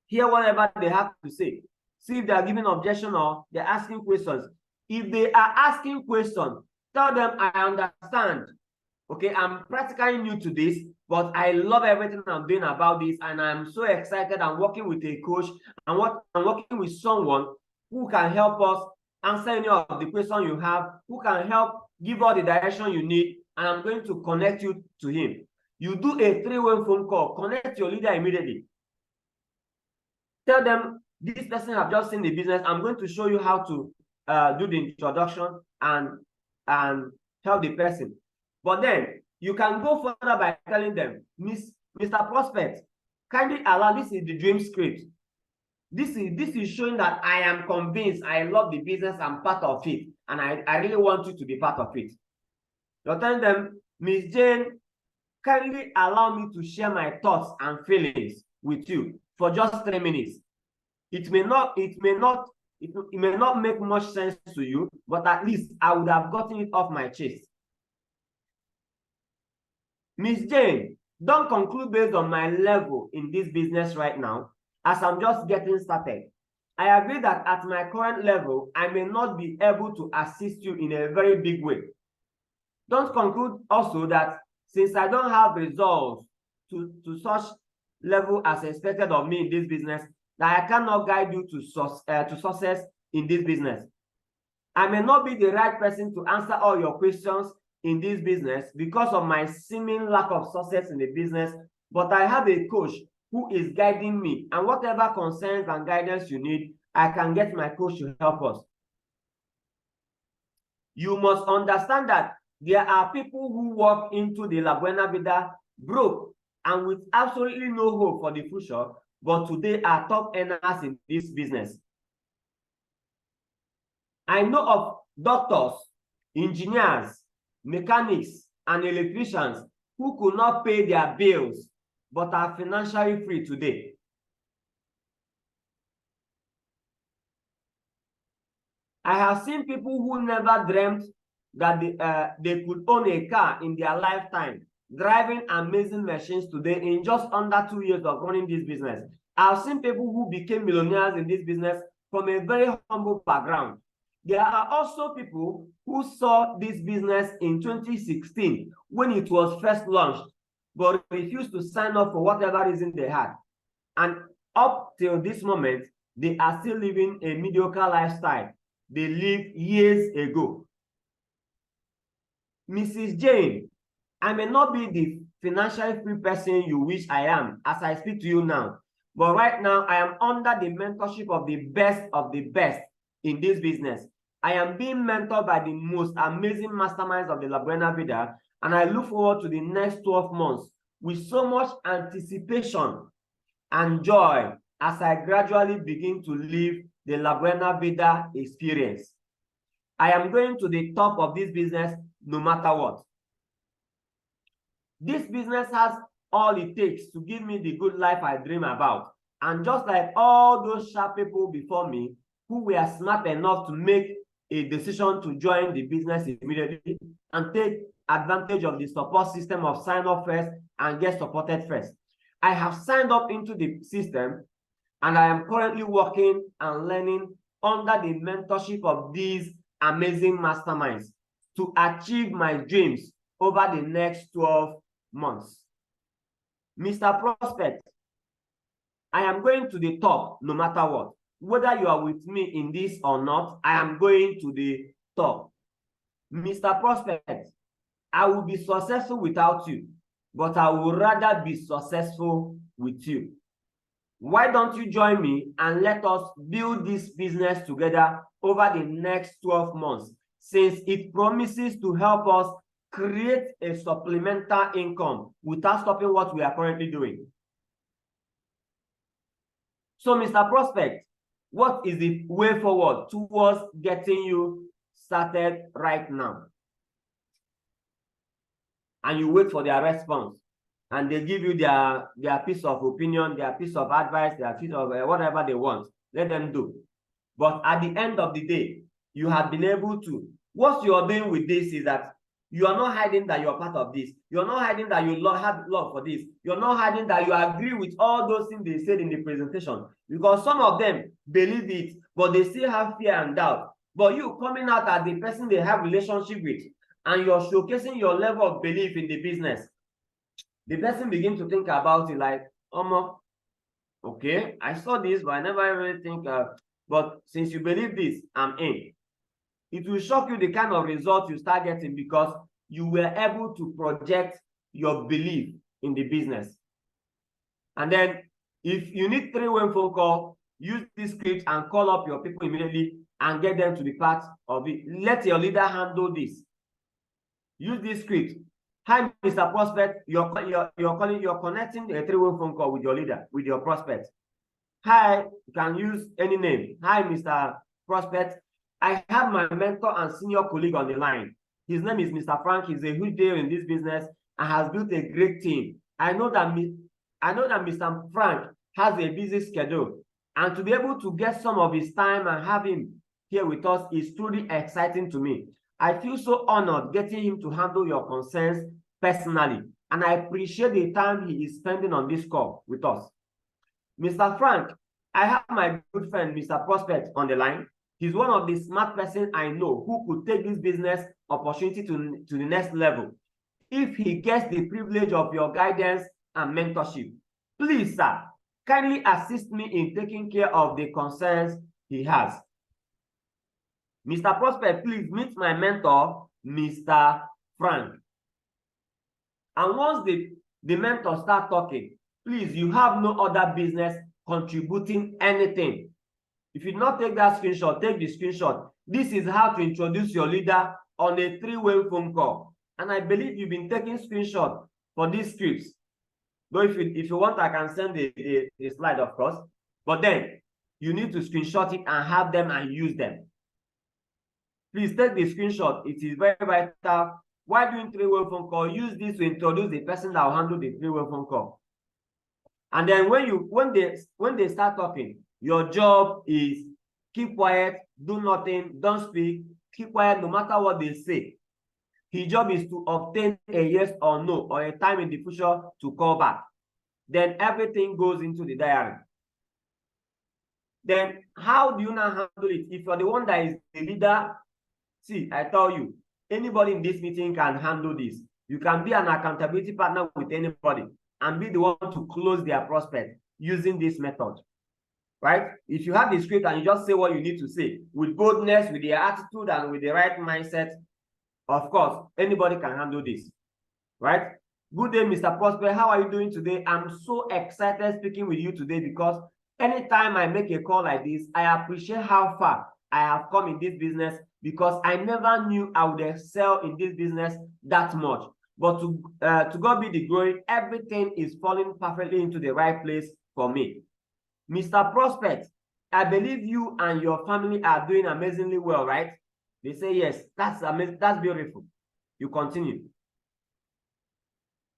Hear whatever they have to say. See if they are giving objection or they're asking questions. If they are asking questions, tell them, I understand. Okay, I'm practically new to this, but I love everything I'm doing about this, and I'm so excited. I'm working with a coach, and I'm working with someone who can help us answer any of the questions you have, who can help give all the direction you need, and I'm going to connect you to him. You do a 3-way phone call, connect your leader immediately. Tell them, this person have just seen the business. I'm going to show you how to do the introduction and help the person. But then you can go further by telling them, Mr. Prospect, kindly allow, this is the dream script. This is showing that I am convinced, I love the business, I'm part of it, and I really want you to be part of it. You're telling them, Ms. Jane, kindly allow me to share my thoughts and feelings with you for just 3 minutes. It may not make much sense to you, but at least I would have gotten it off my chest. Ms. Jane, don't conclude based on my level in this business right now, as I'm just getting started. I agree that at my current level, I may not be able to assist you in a very big way. Don't conclude also that since I don't have results to such level as expected of me in this business, that I cannot guide you to success in this business. I may not be the right person to answer all your questions in this business because of my seeming lack of success in the business, but I have a coach who is guiding me, and whatever concerns and guidance you need, I can get my coach to help us. You must understand that there are people who walk into the La Buena Vida broke and with absolutely no hope for the future, but today are top earners in this business. I know of doctors, engineers, mechanics, and electricians who could not pay their bills, but are financially free today. I have seen people who never dreamt that they could own a car in their lifetime, driving amazing machines today in just under 2 years of running this business. I've seen people who became millionaires in this business from a very humble background. There are also people who saw this business in 2016 when it was first launched, but refused to sign up for whatever reason they had. And up till this moment, they are still living a mediocre lifestyle they lived years ago. Mrs. Jane, I may not be the financially free person you wish I am as I speak to you now, but right now I am under the mentorship of the best in this business. I am being mentored by the most amazing masterminds of the La Buena Vida, and I look forward to the next 12 months with so much anticipation and joy as I gradually begin to live the La Buena Vida experience. I am going to the top of this business no matter what. This business has all it takes to give me the good life I dream about. And just like all those sharp people before me who were smart enough to make a decision to join the business immediately and take advantage of the support system of sign up first and get supported first. I have signed up into the system, and I am currently working and learning under the mentorship of these amazing masterminds to achieve my dreams over the next 12 months. Mr. Prospect, I am going to the top no matter what. Whether you are with me in this or not, I am going to the top. Mr. Prospect, I will be successful without you, but I would rather be successful with you. Why don't you join me and let us build this business together over the next 12 months, since it promises to help us create a supplemental income without stopping what we are currently doing. So, Mr. Prospect, what is the way forward towards getting you started right now? And you wait for their response, and they give you their piece of opinion, their piece of advice, their piece of whatever they want. Let them do. But at the end of the day, you have been able to. What you are doing with this is that you are not hiding that you're part of this. You're not hiding that you have love for this. You're not hiding that you agree with all those things they said in the presentation. Because some of them believe it, but they still have fear and doubt. But you coming out as the person they have relationship with, and you're showcasing your level of belief in the business, the person begins to think about it like, okay, I saw this, but I never really think, but since you believe this, I'm in. It will shock you the kind of results you start getting because you were able to project your belief in the business. And then if you need 3-way phone call, use this script and call up your people immediately and get them to be part of it. Let your leader handle this. Use this script. Hi, Mr. Prospect, you're connecting a 3-way phone call with your leader, with your prospect. Hi, you can use any name. Hi, Mr. Prospect. I have my mentor and senior colleague on the line. His name is Mr. Frank. He's a huge deal in this business and has built a great team. I know that Mr. Frank has a busy schedule, and to be able to get some of his time and have him here with us is truly exciting to me. I feel so honored getting him to handle your concerns personally, and I appreciate the time he is spending on this call with us. Mr. Frank, I have my good friend, Mr. Prospect, on the line. He's one of the smart persons I know who could take this business opportunity to the next level if he gets the privilege of your guidance and mentorship. Please, sir, kindly assist me in taking care of the concerns he has. Mr. Prospect, please meet my mentor, Mr. Frank. And once the mentor starts talking, please, you have no other business contributing anything. If you not take that screenshot, take the screenshot. This is how to introduce your leader on a 3-way phone call. And I believe you've been taking screenshots for these scripts. Though if you want, I can send the slide, of course. But then you need to screenshot it and have them and use them. Please take the screenshot. It is very vital. While doing 3-way phone call, use this to introduce the person that will handle the 3-way phone call. And then when they start talking, your job is keep quiet, do nothing, don't speak, keep quiet no matter what they say. His job is to obtain a yes or no or a time in the future to call back. Then everything goes into the diary. Then how do you now handle it? If you're the one that is the leader, see, I tell you, anybody in this meeting can handle this. You can be an accountability partner with anybody and be the one to close their prospect using this method. Right? If you have the script and you just say what you need to say with boldness, with the attitude, and with the right mindset, of course, anybody can handle this. Right? Good day, Mr. Prospect. How are you doing today? I'm so excited speaking with you today because anytime I make a call like this, I appreciate how far I have come in this business because I never knew I would excel in this business that much. But to God be the glory, everything is falling perfectly into the right place for me. Mr. Prospect, I believe you and your family are doing amazingly well, right? They say yes. That's amazing. That's beautiful. You continue.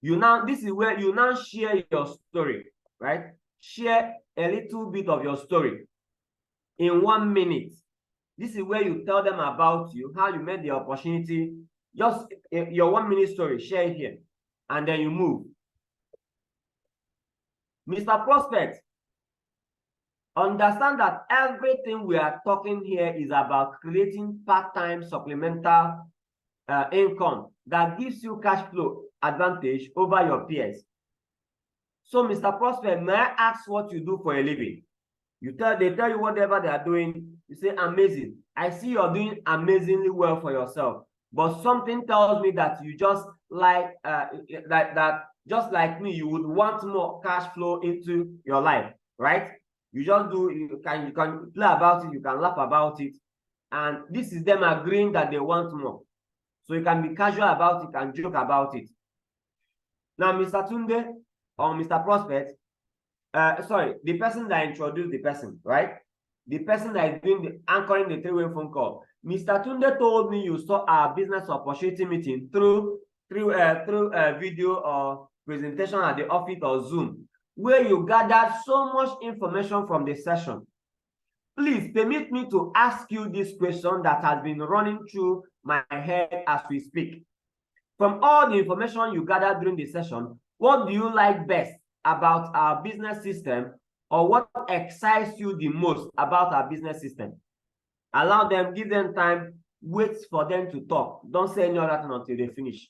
This is where you now share your story, right? Share a little bit of your story in 1 minute. This is where you tell them about you, how you made the opportunity. Just your 1 minute story, share it here, and then you move. Mr. Prospect, understand that everything we are talking here is about creating part-time supplemental income that gives you cash flow advantage over your peers. So, Mr. Prospect, may I ask what you do for a living? They tell you whatever they are doing. You say, amazing. I see you're doing amazingly well for yourself. but something tells me that you just like that just like me, you would want more cash flow into your life, right? You just do, you can play about it, you can laugh about it, and this is them agreeing that they want more. So you can be casual about it and joke about it. Now, Mr. Tunde or Mr. Prospect, sorry, the person that introduced the person, right? The person that is doing the anchoring the three-way phone call. Mr. Tunde told me you saw our business opportunity meeting through video or presentation at the office or Zoom, where you gathered so much information from the session. Please permit me to ask you this question that has been running through my head as we speak. From all the information you gathered during the session, what do you like best about our business system, or what excites you the most about our business system? Allow them, give them time, wait for them to talk. Don't say any other thing until they finish.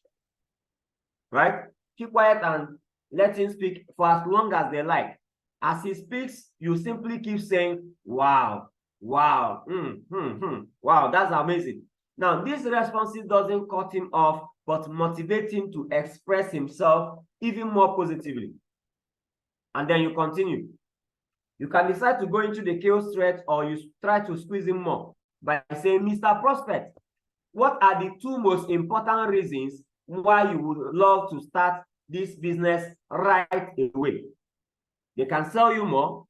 Right? Keep quiet and let him speak for as long as they like. As he speaks, you simply keep saying, wow, wow, wow, that's amazing. Now, this response doesn't cut him off, but motivate him to express himself even more positively. And then you continue. You can decide to go into the chaos threat, or you try to squeeze him more by saying, Mr. Prospect, what are the two most important reasons why you would love to start this business right away? They can sell you more.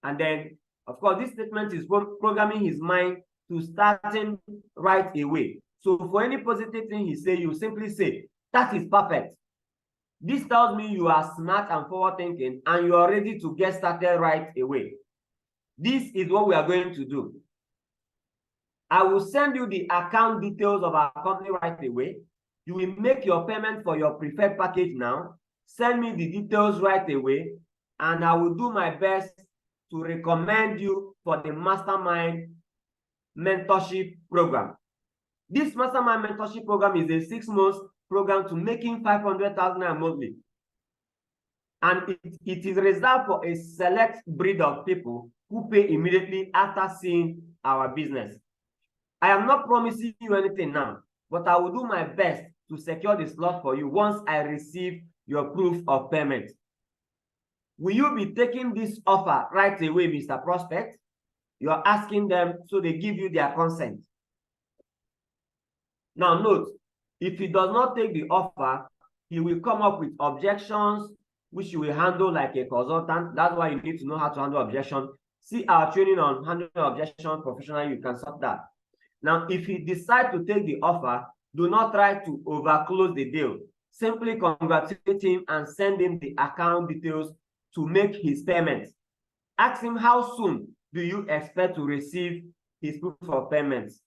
And then, of course, this statement is programming his mind to starting right away. So for any positive thing he say, you simply say, that is perfect. This tells me you are smart and forward thinking, and you are ready to get started right away. This is what we are going to do. I will send you the account details of our company right away. You will make your payment for your preferred package now. Send me the details right away, and I will do my best to recommend you for the Mastermind Mentorship Program. This Mastermind Mentorship Program is a 6-month program to making 500,000 a monthly. And it is reserved for a select breed of people who pay immediately after seeing our business. I am not promising you anything now, but I will do my best to secure the slot for you once I receive your proof of payment. Will you be taking this offer right away, Mr. Prospect? You are asking them, so they give you their consent. Now note, if he does not take the offer, he will come up with objections, which you will handle like a consultant. That's why you need to know how to handle objection. See our training on handling objection professionally, you can sort that. Now, if he decides to take the offer, do not try to overclose the deal. Simply congratulate him and send him the account details to make his payment. Ask him how soon do you expect to receive his proof of payments.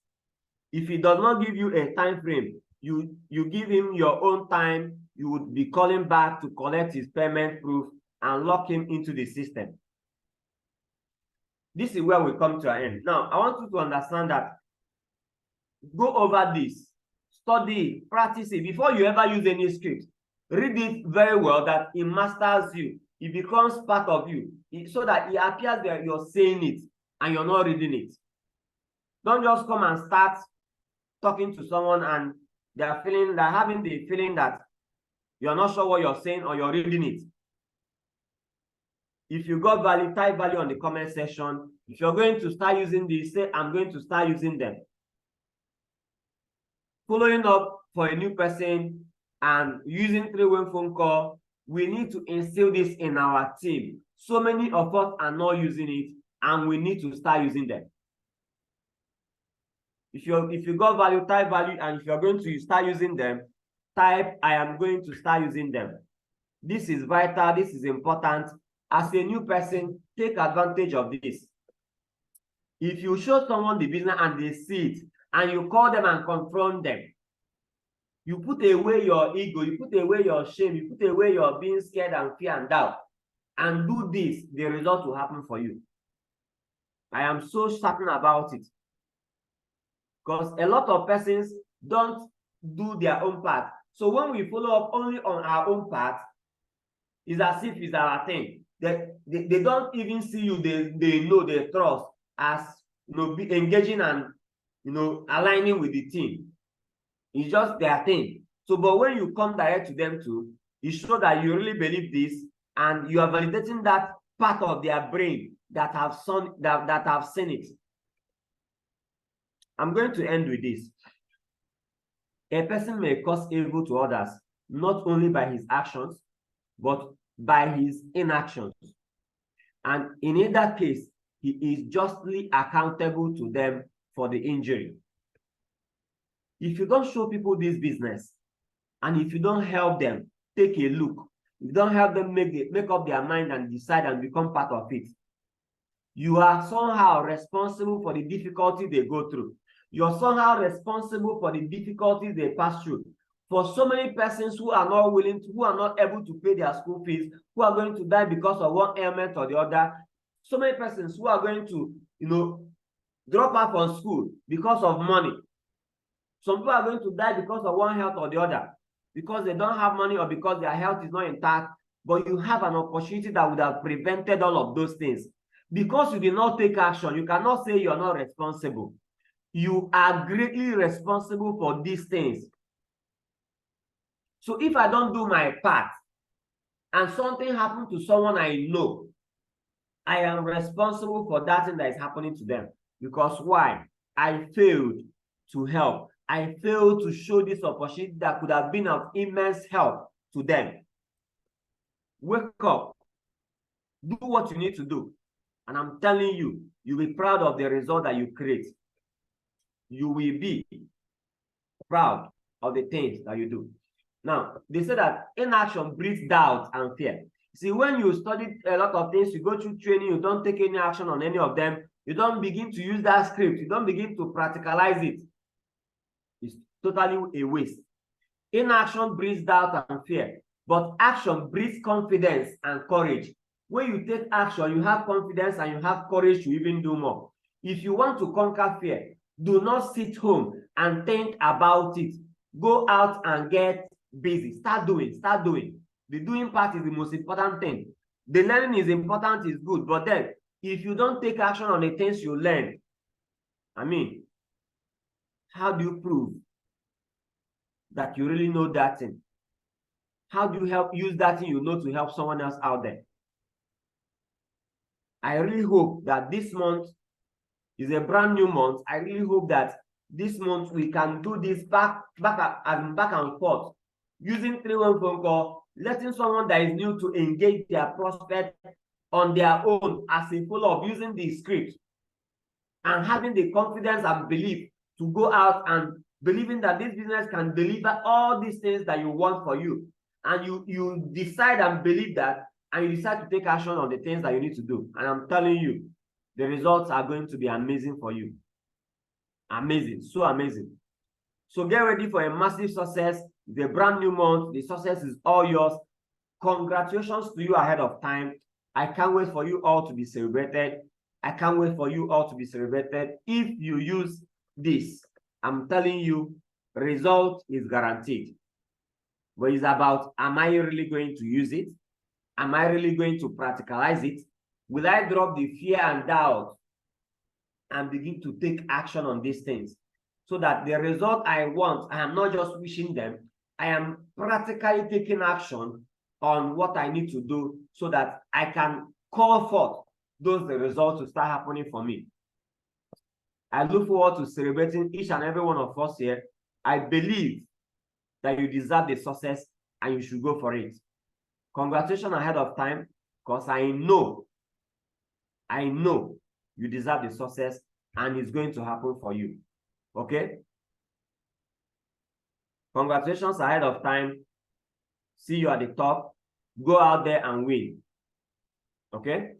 If he does not give you a time frame, you give him your own time, you would be calling back to collect his payment proof and lock him into the system. This is where we come to an end. Now, I want you to understand that go over this, study, practice it before you ever use any script. Read it very well, that it masters you. It becomes part of you, so that it appears that you're saying it and you're not reading it. Don't just come and start talking to someone and they're having the feeling that you're not sure what you're saying or you're reading it. If you got value, type value on the comment section. If you're going to start using this, say, I'm going to start using them. Following up for a new person and using three-way phone call, we need to instill this in our team. So many of us are not using it, and we need to start using them. If you got value, type value, and if you're going to start using them, type I am going to start using them. This is vital, this is important. As a new person, take advantage of this. If you show someone the business and they see it, and you call them and confront them, you put away your ego, you put away your shame, you put away your being scared and fear and doubt, and do this, the result will happen for you. I am so certain about it. Because a lot of persons don't do their own part. So when we follow up only on our own part, it's as if it's our thing. They don't even see you, they know, they trust as, be engaging and aligning with the team. It's just their thing. So, but when you come direct to them too, you show that you really believe this, and you are validating that part of their brain that have seen it. I'm going to end with this. A person may cause evil to others, not only by his actions, but by his inactions. And in either case, he is justly accountable to them for the injury. If you don't show people this business, and if you don't help them take a look, if you don't help them make up their mind and decide and become part of it, you are somehow responsible for the difficulty they go through. You're somehow responsible for the difficulties they pass through. For so many persons who are not who are not able to pay their school fees, who are going to die because of one ailment or the other, so many persons who are going to, drop out from school because of money. Some people are going to die because of one health or the other, because they don't have money or because their health is not intact, but you have an opportunity that would have prevented all of those things. Because you did not take action, you cannot say you're not responsible. You are greatly responsible for these things. So if I don't do my part and something happened to someone I know, I am responsible for that thing that is happening to them. Because why? I failed to help. I failed to show this opportunity that could have been of immense help to them. Wake up. Do what you need to do. And I'm telling you, you'll be proud of the result that you create. You will be proud of the things that you do. Now, they say that inaction breeds doubt and fear. See, when you study a lot of things, you go through training, you don't take any action on any of them, you don't begin to use that script, you don't begin to practicalize it. It's totally a waste. Inaction breeds doubt and fear, but action breeds confidence and courage. When you take action, you have confidence and you have courage to even do more. If you want to conquer fear, do not sit home and think about it. Go out and get busy. Start doing. The doing part is the most important thing. The learning is important, is good, but then if you don't take action on the things you learn, how do you prove that you really know that thing? How do you use that thing you know to help someone else out there? I really hope that this month is a brand new month. I really hope that this month we can do this back and forth, using 3-1 phone call, letting someone that is new to engage their prospect on their own as a follow-up, using the script, and having the confidence and belief to go out and believing that this business can deliver all these things that you want for you. And you decide and believe that, and you decide to take action on the things that you need to do. And I'm telling you, the results are going to be amazing for you. Amazing, so amazing. So get ready for a massive success. The brand new month, the success is all yours. Congratulations to you ahead of time. I can't wait for you all to be celebrated. I can't wait for you all to be celebrated. If you use this, I'm telling you, result is guaranteed. But it's about, am I really going to use it? Am I really going to practicalize it? Will I drop the fear and doubt and begin to take action on these things so that the result I want, I am not just wishing them, I am practically taking action on what I need to do so that I can call forth the results to start happening for me. I look forward to celebrating each and every one of us here. I believe that you deserve the success and you should go for it. Congratulations ahead of time, because I know you deserve the success and it's going to happen for you. Okay? Congratulations ahead of time. See you at the top. Go out there and win. Okay?